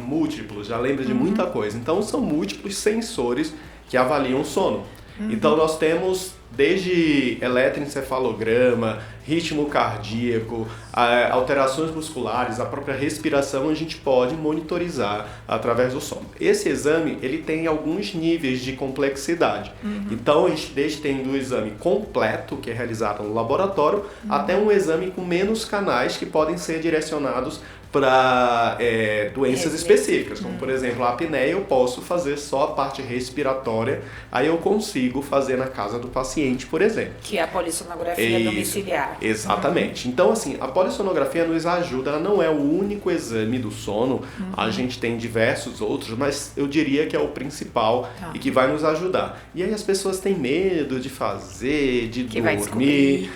múltiplo, já lembra de muita coisa. Então são múltiplos sensores que avaliam o sono. Então nós temos desde eletroencefalograma, ritmo cardíaco, alterações musculares, a própria respiração, a gente pode monitorizar através do sono. Esse exame, ele tem alguns níveis de complexidade. Então a gente tem do exame completo, que é realizado no laboratório, até um exame com menos canais que podem ser direcionados para doenças específicas, como por exemplo a apneia. Eu posso fazer só a parte respiratória, aí eu consigo fazer na casa do paciente, por exemplo. Que é a polissonografia domiciliar. Exatamente. Então assim, a polissonografia nos ajuda, ela não é o único exame do sono, a gente tem diversos outros, mas eu diria que é o principal e que vai nos ajudar. E aí as pessoas têm medo de fazer, de dormir.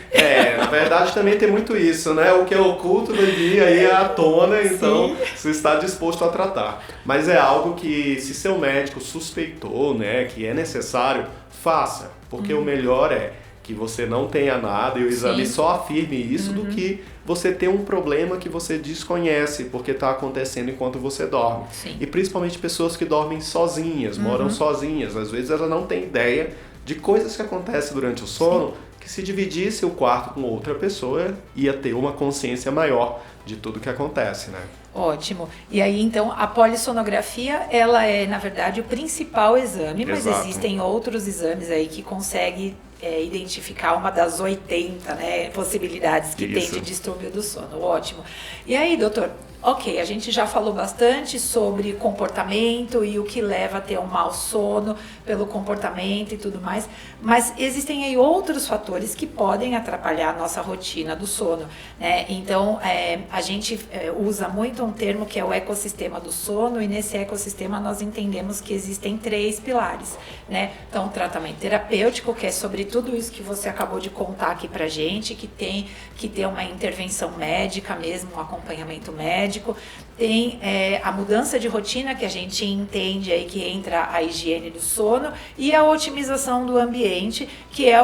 Na verdade também tem muito isso, né? O que é oculto no dia aí é à tona. Então, você está disposto a tratar. Mas é algo que, se seu médico suspeitou, né, que é necessário, faça. Porque o melhor é que você não tenha nada e o exame só afirme isso do que você ter um problema que você desconhece porque está acontecendo enquanto você dorme. E principalmente pessoas que dormem sozinhas, moram sozinhas. Às vezes elas não têm ideia de coisas que acontecem durante o sono, que se dividisse o quarto com outra pessoa, ia ter uma consciência maior de tudo que acontece, né? Ótimo. E aí, então, a polissonografia, ela é, na verdade, o principal exame, mas existem outros exames aí que conseguem identificar uma das 80, né, possibilidades que tem de distúrbio do sono. Ótimo. E aí, doutor, ok, a gente já falou bastante sobre comportamento e o que leva a ter um mau sono pelo comportamento e tudo mais, mas existem aí outros fatores que podem atrapalhar a nossa rotina do sono, né? Então, a gente usa muito um termo que é o ecossistema do sono, e nesse ecossistema nós entendemos que existem 3 pilares, né? Então, o tratamento terapêutico, que é sobre tudo isso que você acabou de contar aqui pra gente, que tem que ter uma intervenção médica mesmo, um acompanhamento médico. Tem a mudança de rotina, que a gente entende aí que entra a higiene do sono, e a otimização do ambiente, que é,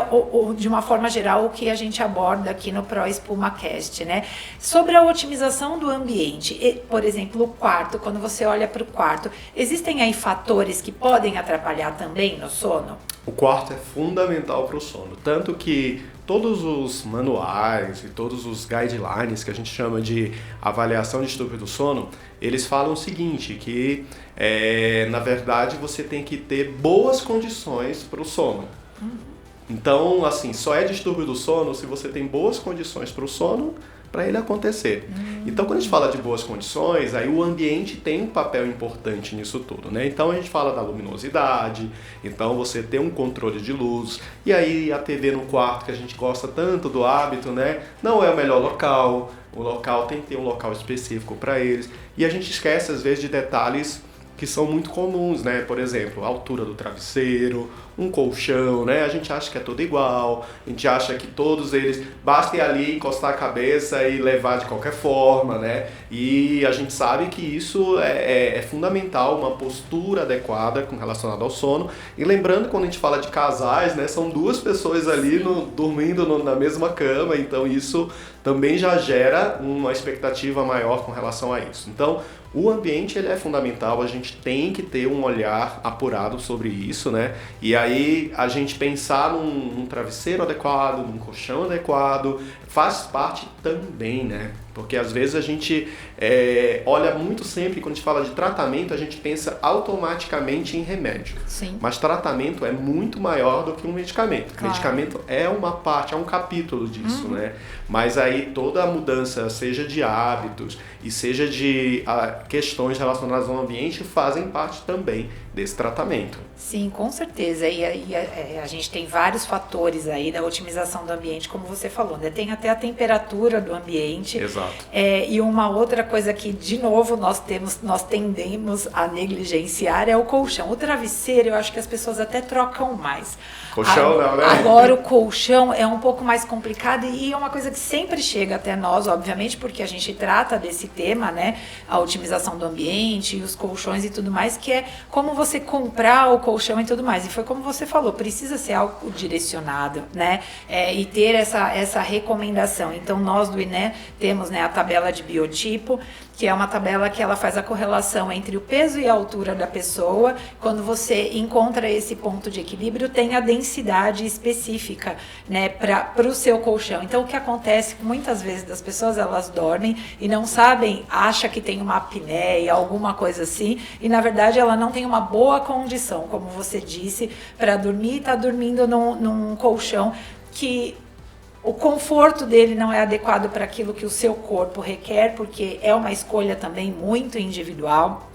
de uma forma geral, o que a gente aborda aqui no ProEspuma-Cast, né? Sobre a otimização do ambiente, por exemplo, o quarto, quando você olha para o quarto, existem aí fatores que podem atrapalhar também no sono? O quarto é fundamental para o sono, tanto que todos os manuais e todos os guidelines que a gente chama de avaliação de distúrbio do sono, eles falam o seguinte, que na verdade você tem que ter boas condições para o sono. Então, assim, só é distúrbio do sono se você tem boas condições para o sono, para ele acontecer. Então, quando a gente fala de boas condições, aí o ambiente tem um papel importante nisso tudo, né? Então, a gente fala da luminosidade, então você tem um controle de luz, e aí a TV no quarto, que a gente gosta tanto do hábito, né? Não é o melhor local, o local tem que ter um local específico para eles, e a gente esquece, às vezes, de detalhes que são muito comuns, né? Por exemplo, a altura do travesseiro, um colchão, né? A gente acha que é tudo igual, a gente acha que todos eles, basta ir ali, encostar a cabeça e levar de qualquer forma, né? E a gente sabe que isso é fundamental, uma postura adequada relacionada ao sono. E lembrando, quando a gente fala de casais, né? São 2 pessoas ali dormindo na mesma cama, então isso também já gera uma expectativa maior com relação a isso. Então, o ambiente ele é fundamental, a gente tem que ter um olhar apurado sobre isso, né? E aí a gente pensar num travesseiro adequado, num colchão adequado, faz parte também, né? Porque às vezes a gente olha muito sempre, quando a gente fala de tratamento, a gente pensa automaticamente em remédio. Sim. Mas tratamento é muito maior do que um medicamento. Claro. Medicamento é uma parte, é um capítulo disso, né? Mas aí toda a mudança, seja de hábitos e seja de questões relacionadas ao ambiente, fazem parte também desse tratamento. Sim, com certeza. E aí a gente tem vários fatores aí da otimização do ambiente, como você falou, né? Tem até a temperatura do ambiente. Exato. E uma outra coisa que, de novo, nós tendemos a negligenciar é o colchão. O travesseiro, eu acho que as pessoas até trocam mais. Colchão não, né? Agora o colchão é um pouco mais complicado e é uma coisa que sempre chega até nós, obviamente, porque a gente trata desse tema, né? A otimização do ambiente e os colchões e tudo mais, que é como você comprar o colchão e tudo mais. E foi como você falou, precisa ser algo direcionado, né? E ter essa recomendação. Então, nós do INE temos, né, a tabela de biotipo, que é uma tabela que ela faz a correlação entre o peso e a altura da pessoa. Quando você encontra esse ponto de equilíbrio, tem a densidade específica, né, para o seu colchão. Então, o que acontece muitas vezes das pessoas, elas dormem e não sabem, acha que tem uma apneia, alguma coisa assim, e na verdade ela não tem uma boa condição, como você disse, para dormir, está dormindo num colchão que o conforto dele não é adequado para aquilo que o seu corpo requer, porque é uma escolha também muito individual.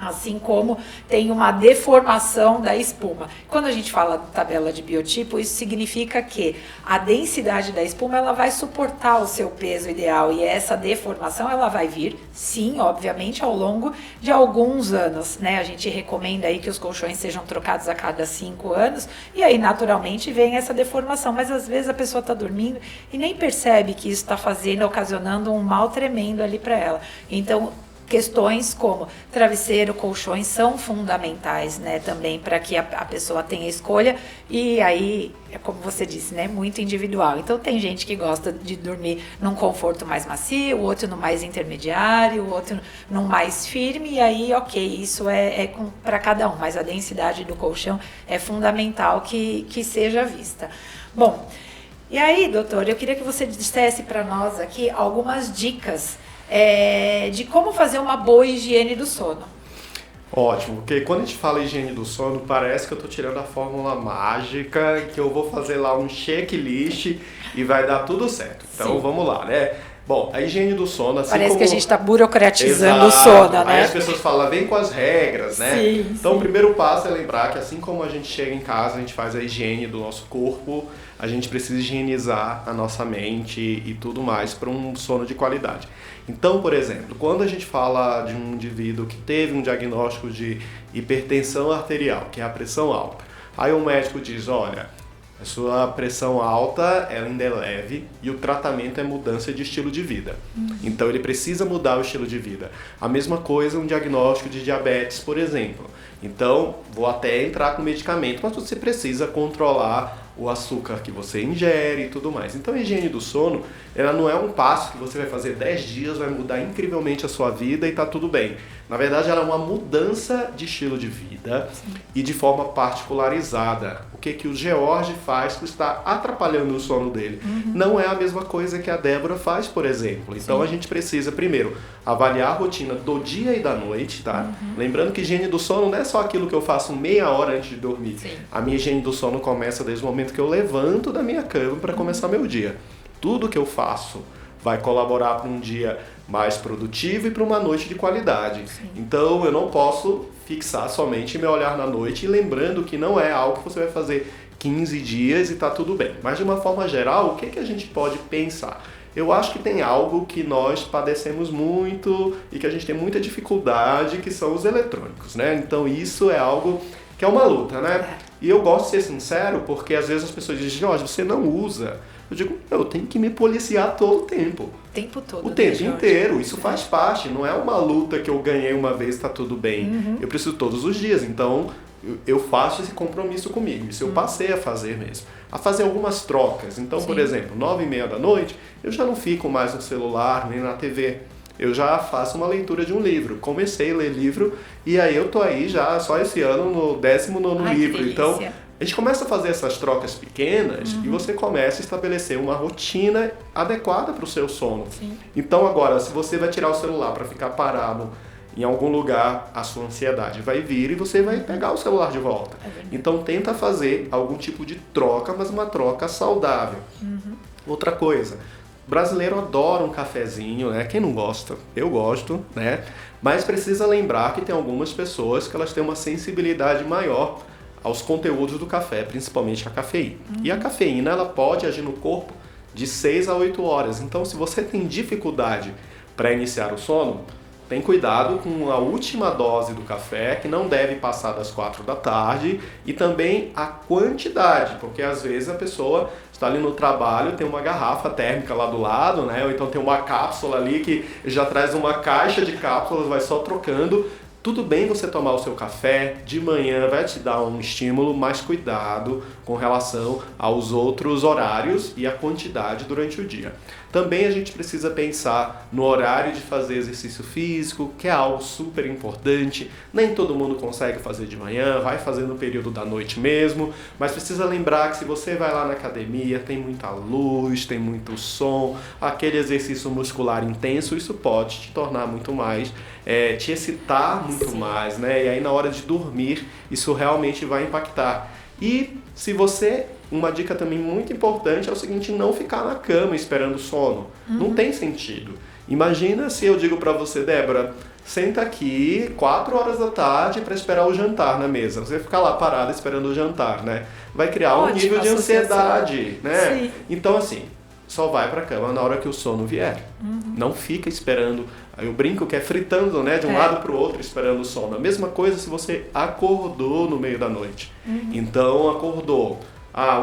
Assim como tem uma deformação da espuma. Quando a gente fala de tabela de biotipo, isso significa que a densidade da espuma ela vai suportar o seu peso ideal e essa deformação ela vai vir, sim, obviamente, ao longo de alguns anos, né? A gente recomenda aí que os colchões sejam trocados a cada 5 anos e aí naturalmente vem essa deformação, mas às vezes a pessoa está dormindo e nem percebe que isso está ocasionando um mal tremendo ali para ela. Então, questões como travesseiro, colchões são fundamentais, né, também para que a pessoa tenha escolha e aí, é como você disse, né, muito individual. Então tem gente que gosta de dormir num conforto mais macio, o outro no mais intermediário, o outro num mais firme e aí, ok, isso é para cada um, mas a densidade do colchão é fundamental que seja vista. Bom, e aí, doutor, eu queria que você dissesse para nós aqui algumas dicas de como fazer uma boa higiene do sono. Ótimo, porque quando a gente fala higiene do sono, parece que eu estou tirando a fórmula mágica, que eu vou fazer lá um checklist e vai dar tudo certo. Então, Sim. Vamos lá, né? Bom, a higiene do sono, assim Parece como... que a gente está burocratizando o sono, né? Aí as pessoas falam, vem com as regras, né? Sim, então, sim. O primeiro passo é lembrar que assim como a gente chega em casa, a gente faz a higiene do nosso corpo, a gente precisa higienizar a nossa mente e tudo mais para um sono de qualidade. Então, por exemplo, quando a gente fala de um indivíduo que teve um diagnóstico de hipertensão arterial, que é a pressão alta, aí o médico diz, olha, a sua pressão alta ela ainda é leve e o tratamento é mudança de estilo de vida. Então ele precisa mudar o estilo de vida. A mesma coisa um diagnóstico de diabetes, por exemplo. Então vou até entrar com medicamento, mas você precisa controlar o açúcar que você ingere e tudo mais. Então a higiene do sono, ela não é um passo que você vai fazer 10 dias, vai mudar incrivelmente a sua vida e tá tudo bem. Na verdade, ela é uma mudança de estilo de vida Sim. E de forma particularizada. O que o George faz que está atrapalhando o sono dele. Não é a mesma coisa que a Débora faz, por exemplo. Então Sim. A gente precisa, primeiro, avaliar a rotina do dia e da noite, tá? Lembrando que higiene do sono não é só aquilo que eu faço meia hora antes de dormir. Sim. A minha higiene do sono começa desde o momento que eu levanto da minha cama para começar meu dia. Tudo que eu faço vai colaborar para um dia mais produtivo e para uma noite de qualidade. Sim. Então eu não posso fixar somente meu olhar na noite, lembrando que não é algo que você vai fazer 15 dias e está tudo bem. Mas de uma forma geral, o que a gente pode pensar? Eu acho que tem algo que nós padecemos muito e que a gente tem muita dificuldade, que são os eletrônicos, né? Então isso é algo que é uma luta, né? E eu gosto de ser sincero, porque às vezes as pessoas dizem, Jorge, você não usa. Eu digo, eu tenho que me policiar todo o tempo. O tempo todo. O tempo inteiro. Isso faz parte. Não é uma luta que eu ganhei uma vez, está tudo bem. Eu preciso todos os dias. Então, eu faço esse compromisso comigo. Isso eu passei a fazer mesmo. A fazer algumas trocas. Então, Sim. Por exemplo, 9h30 da noite, eu já não fico mais no celular, nem na TV. Eu já faço uma leitura de um livro. Comecei a ler livro e aí eu tô aí já só esse ano no 19º livro. Então, a gente começa a fazer essas trocas pequenas e você começa a estabelecer uma rotina adequada para o seu sono. Sim. Então agora, se você vai tirar o celular para ficar parado em algum lugar, a sua ansiedade vai vir e você vai pegar o celular de volta. Então tenta fazer algum tipo de troca, mas uma troca saudável. Outra coisa, O brasileiro adora um cafezinho, né? Quem não gosta? Eu gosto, né? Mas precisa lembrar que tem algumas pessoas que elas têm uma sensibilidade maior aos conteúdos do café, principalmente a cafeína. E a cafeína, ela pode agir no corpo de 6 a 8 horas. Então, se você tem dificuldade para iniciar o sono, tem cuidado com a última dose do café, que não deve passar das 4 da tarde, e também a quantidade, porque às vezes a pessoa está ali no trabalho, tem uma garrafa térmica lá do lado, né? Ou então tem uma cápsula ali que já traz uma caixa de cápsulas, vai só trocando. Tudo bem você tomar o seu café de manhã, vai te dar um estímulo, mas cuidado com relação aos outros horários e a quantidade durante o dia. Também a gente precisa pensar no horário de fazer exercício físico, que é algo super importante. Nem todo mundo consegue fazer de manhã, vai fazer no período da noite mesmo, mas precisa lembrar que se você vai lá na academia, tem muita luz, tem muito som, aquele exercício muscular intenso, isso pode te tornar muito mais, te excitar muito mais, né? E aí na hora de dormir, isso realmente vai impactar. E se você... Uma dica também muito importante é o seguinte, não ficar na cama esperando o sono. Não tem sentido. Imagina se eu digo pra você, Débora, senta aqui 4 horas da tarde para esperar o jantar na mesa. Você vai ficar lá parada esperando o jantar, né? Vai criar um nível de ansiedade, né? Sim. Então assim, só vai pra cama na hora que o sono vier. Não fica esperando. Eu brinco que é fritando, né? De um lado pro outro esperando o sono. A mesma coisa se você acordou no meio da noite. Então acordou.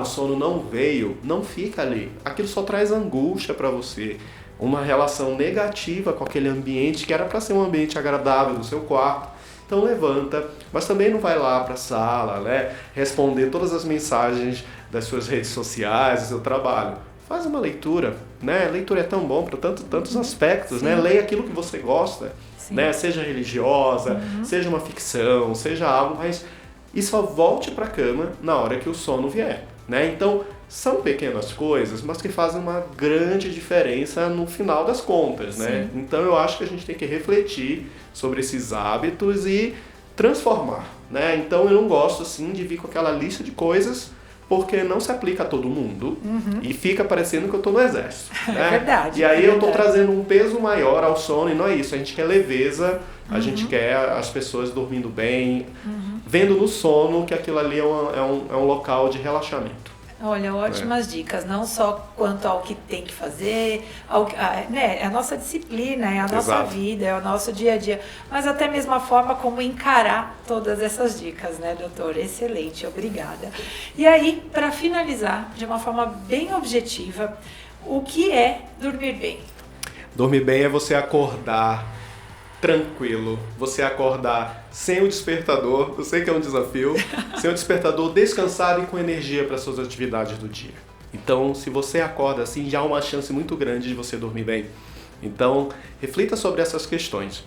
O sono não veio, não fica ali. Aquilo só traz angústia para você, uma relação negativa com aquele ambiente que era para ser um ambiente agradável do seu quarto. Então levanta, mas também não vai lá para a sala, né? Responder todas as mensagens das suas redes sociais, do seu trabalho. Faz uma leitura, né? Leitura é tão bom para tantos aspectos, né? Leia aquilo que você gosta, né? Seja religiosa, seja uma ficção, seja algo, mas... E só volte para a cama na hora que o sono vier, né? Então, são pequenas coisas, mas que fazem uma grande diferença no final das contas, né? Então, eu acho que a gente tem que refletir sobre esses hábitos e transformar, né? Então, eu não gosto, assim, de vir com aquela lista de coisas, porque não se aplica a todo mundo e fica parecendo que eu estou no exército, né? É verdade. E aí eu estou trazendo um peso maior ao sono e não é isso, a gente quer leveza, a gente quer as pessoas dormindo bem, vendo no sono que aquilo ali é um local de relaxamento. Olha, ótimas dicas, não só quanto ao que tem que fazer, é a nossa disciplina, é a nossa vida, é o nosso dia a dia, mas até mesmo a forma como encarar todas essas dicas, né, doutor? Excelente, obrigada. E aí, para finalizar, de uma forma bem objetiva, o que é dormir bem? Dormir bem é você acordar tranquilo, você acordar sem o despertador, eu sei que é um desafio, sem o despertador, descansado e com energia para suas atividades do dia. Então, se você acorda assim, já há uma chance muito grande de você dormir bem. Então, reflita sobre essas questões.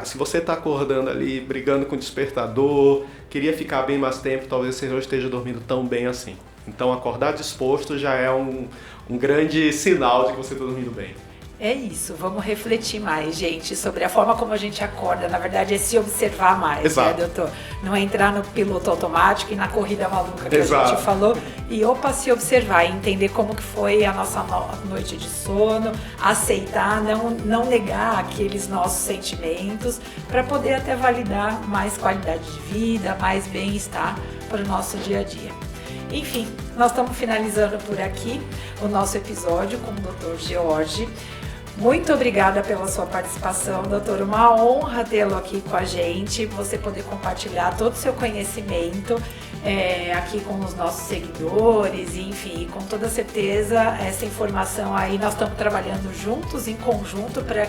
Se você está acordando ali, brigando com o despertador, queria ficar bem mais tempo, talvez você não esteja dormindo tão bem assim. Então, acordar disposto já é um grande sinal de que você está dormindo bem. É isso, vamos refletir mais, gente, sobre a forma como a gente acorda. Na verdade, é se observar mais, né, doutor? Não é entrar no piloto automático e na corrida maluca que a gente falou. E se observar e entender como que foi a nossa noite de sono, aceitar, não negar aqueles nossos sentimentos, para poder até validar mais qualidade de vida, mais bem-estar para o nosso dia a dia. Enfim, nós estamos finalizando por aqui o nosso episódio com o Dr. George. Muito obrigada pela sua participação, doutor. Uma honra tê-lo aqui com a gente, você poder compartilhar todo o seu conhecimento aqui com os nossos seguidores, enfim, com toda certeza essa informação aí nós estamos trabalhando juntos, em conjunto, para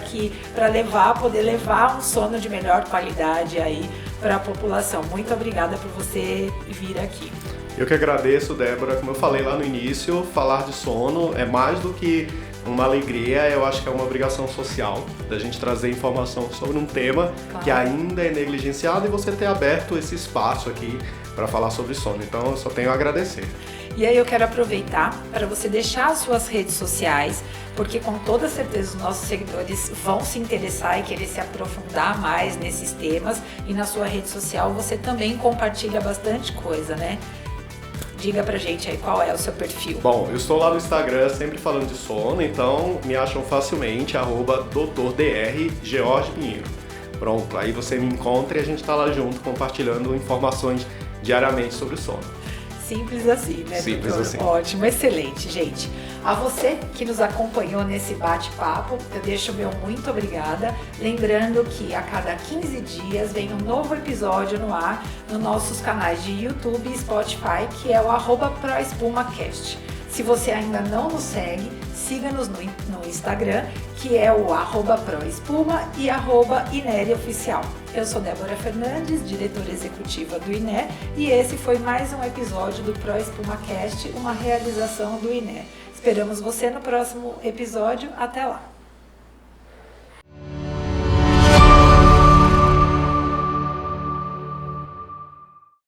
poder levar um sono de melhor qualidade aí para a população. Muito obrigada por você vir aqui. Eu que agradeço, Débora. Como eu falei lá no início, falar de sono é mais do que uma alegria, eu acho que é uma obrigação social da gente trazer informação sobre um tema que ainda é negligenciado e você ter aberto esse espaço aqui para falar sobre sono. Então, eu só tenho a agradecer. E aí eu quero aproveitar para você deixar as suas redes sociais, porque com toda certeza os nossos seguidores vão se interessar e querer se aprofundar mais nesses temas. E na sua rede social você também compartilha bastante coisa, né? Diga pra gente aí qual é o seu perfil. Bom, eu estou lá no Instagram sempre falando de sono, então me acham facilmente, @Dr. George Pinheiro. Pronto, aí você me encontra e a gente tá lá junto compartilhando informações diariamente sobre o sono. Simples assim, né, Simples doutor? assim. Ótimo, excelente, gente. A você que nos acompanhou nesse bate-papo, eu deixo o meu muito obrigada. Lembrando que a cada 15 dias vem um novo episódio no ar nos nossos canais de YouTube e Spotify, que é o @ProEspumaCast. Se você ainda não nos segue, siga-nos no Instagram, que é o @ProEspuma e @InereOficial. Eu sou Débora Fernandes, diretora executiva do INE, e esse foi mais um episódio do ProEspumaCast, uma realização do INE. Esperamos você no próximo episódio. Até lá!